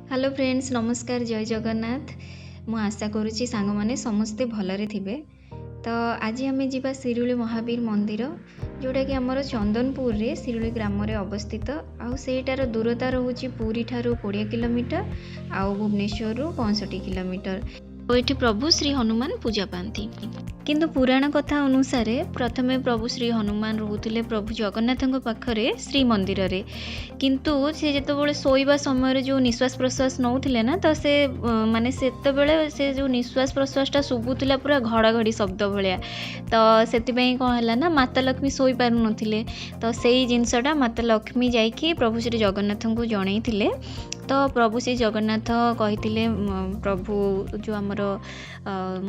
Hello friends, नमस्कार, जय जगन्नाथ। मु आशा करुच्ची सांग मैंने समस्ते भलरे थिबे। तो आज आम जा शिरुली महावीर मंदिर, जोटा कि आमर चंदनपुर रे शिरुली ग्राम रे अवस्थित। आईटार दूरता रोचे पुरी ठारू 20 किलोमीटर आउ भुवनेश्वर 65 किलोमीटर। ये प्रभु श्री हनुमान पूजा पाती। किंतु पुराण कथा अनुसार प्रथमे प्रभु श्री हनुमान रोते प्रभु जगन्नाथ पाखरे श्री मंदिर रे। किंतु से जिते शोवा समय जो निश्वास प्रश्वास नौले ना, तो से माने से जो निश्वास प्रश्वासटा शुभुला पूरा घड़घड़ी शब्द भाया। तो से कौन है ना, माता लक्ष्मी शोई पार नथिले। तो से जिनसटा माता लक्ष्मी जाइए प्रभु श्री जगन्नाथ को जनईले। तो प्रभु श्री जगन्नाथ कही प्रभु जो आमर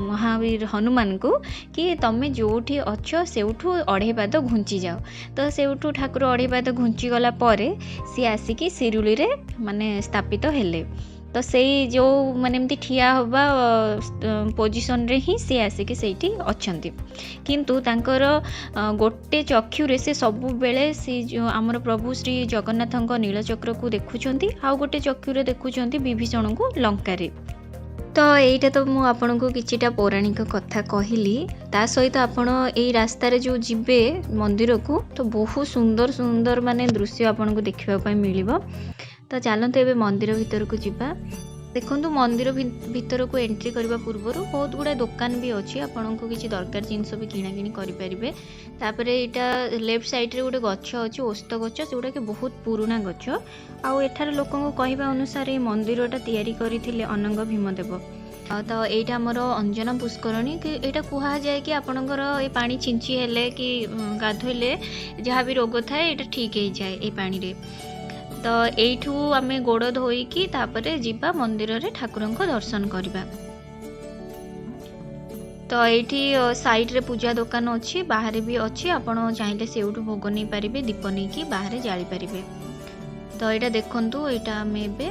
महावीर हनुमान को कि तमें जोठी अच्छ से 2.5 पाद घुंची जाओ। तो से ठाकुर 2.5 पाद घुंची गला परे सी आसिकी शिरुली रे माने स्थापित हेले। तो से जो माने एमती ठिया हवा पोजिशन रे ही सी आसिकी सेठी अछंती। किंतु तांकर गोटे चक्षुरे से सबु बेले सी जो आमर प्रभु श्री जगन्नाथଙ୍କ नीलचक्र को देखुछंती, आ गोटे चक्षुरे देखुछंती विभीषण को लंका रे। तो यहीटा तो मु आपन को किछिटा पौराणिक कथा कहली। ता सहित आपण एई रास्ता रे जो जिबे मंदिर को, तो बहुत सुंदर सुंदर माने दृश्य आपन को देखिबा पय मिलिबो। तो चलते एबे मंदिर भीतर को जिबा। देखो मंदिर भीतर को एंट्री करने पूर्व बहुत गुड़ा दुकान भी अच्छी, आपन को किसी दरकार जिनस भी किना किणी करें। तापर यहाँ लेफ्ट साइड रे गोटे गछ अच्छी, ओस्त गछ, जोटा कि बहुत पुराना गछ। आठार लोक कहवा अनुसार ये मंदिरटा तैयारी करथिले अनंग भीमदेव। तो यहाँ आमर अंजना पुष्करणी कि यहाँ कह जाए कि आपणकर ये पानी छिंची हेले कि गाधोले जहाँ भी रोग थाए ये ठीक हो जाए ये पानी रे। तो यू आम गोड़ धोईकी तापरे जीवा मंदिर रे ठाकुर दर्शन करवा। तो ये साइड रे पूजा दुकान अच्छी, बाहर भी अच्छी, आपड़ चाहिए से भोग नहीं पारे, दीप नहीं कि बाहर जाली पारे। तो यहाँ देखु यहाँ आम एबे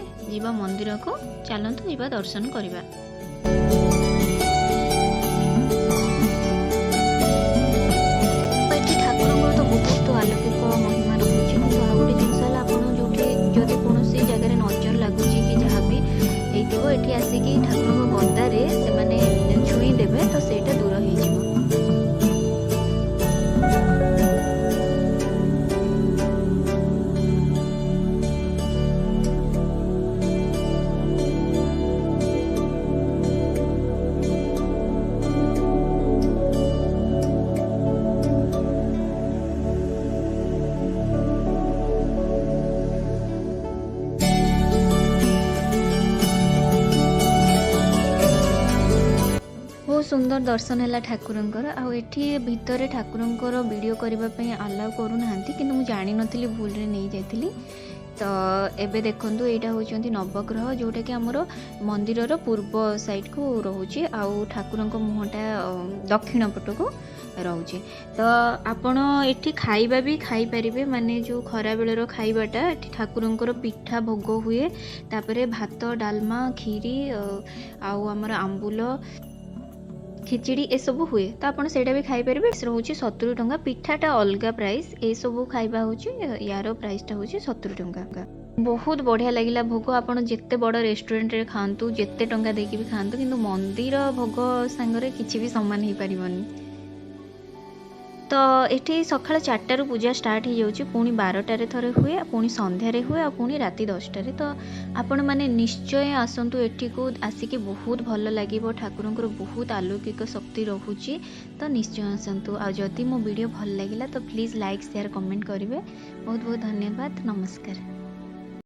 मंदिर को चलतु जीवा दर्शन करवा। ठाकुर तो बहुत अलौकिक महिमा रही है। आ गए जिनस जदि कौन जगह नजर लगुच कि जहाँ भी ये आसिकी ठाकुर गदारे से छुई देवे, तो सेटा दूर हो। बहुत सुंदर दर्शन है ठाकुरंकर। आठी भितर ठाकुरंकर वीडियो करने अलाउ करूना, कि मुझे जानी नी भूल रे नहीं जाती। तो एबे देखंतु एटा होचंती नवग्रह, जोटा कि आमर मंदिर पूर्व साइड को रोचे, आउ ठाकुरंक मुहटा दक्षिण पट को रोचे। तो आपण एठी खाइबा भी खाई परिबे, माने जो खरा बेलर खाइबाटा एठी ठाकुरंकर पिठा भोग हुए। तापरे भात, डालमा, खीरी आउ आमर आंबुल, खिचड़ी ए सब हुए। तो आप भी खाईपर। रोचे 70 टंका। पिठाटा अलग प्राइस, ये सब खाइबा होची यार प्राइसटा होची 70 टंका। बहुत बढ़िया लगिला भोग। आपड़ जिते बड़ रेस्टोरेंट रे खातु, जिते टंका देकी भी खातु, किंतु मंदिर भोग सांगरे किछि भी समान हो पारिबनी। तो ये सका 4टारू पूजा स्टार्ट हो जाऊँगी, पुणी 12टारे थरे हुए, पुणी संध्यारे हुए, आ पुणी राति 10टारे। तो आपण मैंने निश्चय आसतु एठी को आसिकी बहुत भल लगे। ठाकुरंकर बहुत अलौकिक शक्ति रोचे। तो निश्चय आसतु। आ जदि मो वीडियो भल लगिला तो प्लीज़ लाइक शेयर कमेंट करेंगे। बहुत बहुत धन्यवाद। नमस्कार।